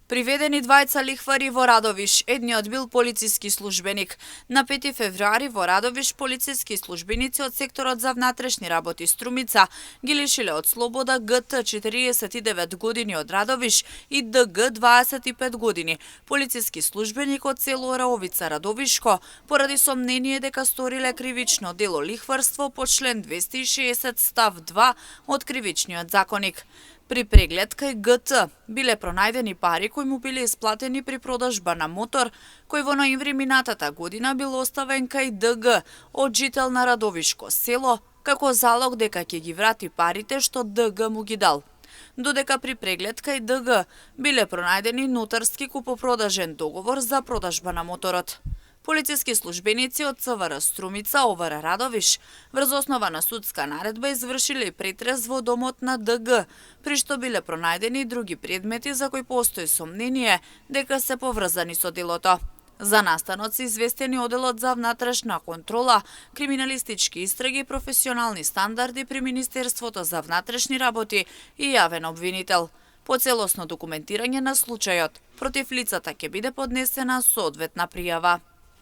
Приведени двајца лихвари во Радовиш, едниот бил полициски службеник. На 5 февруари во Радовиш полициски службеници од секторот за внатрешни работи Струмица ги лишиле од слобода ГТ 49 години од Радовиш и ДГ 25 години, полициски службеник од село Раовица Радовишко, поради сомнение дека сториле кривично дело лихварство по член 260 став 2 од кривичниот законник. При преглед кај ГТ биле пронајдени пари кои му биле исплатени при продажба на мотор, кој во ноември минатата година бил оставен кај ДГ од жител на Радовишко село, како залог дека ќе ги врати парите што ДГ му ги дал. Додека при преглед кај ДГ биле пронајдени нотарски купопродажен договор за продажба на моторот. Полициски службеници од ЦВР Струмица, ОВР Радовиш, врз основа на судска наредба извршиле претрес во домот на ДГ, при што биле пронајдени други предмети за кои постои сомнение дека се поврзани со делото. За настанот се известени Оделот за внатрешна контрола, криминалистички истраги и професионални стандарди при Министерството за внатрешни работи и јавен обвинител. По целосно документирање на случајот, против лицата ќе биде поднесена соодветна пријава.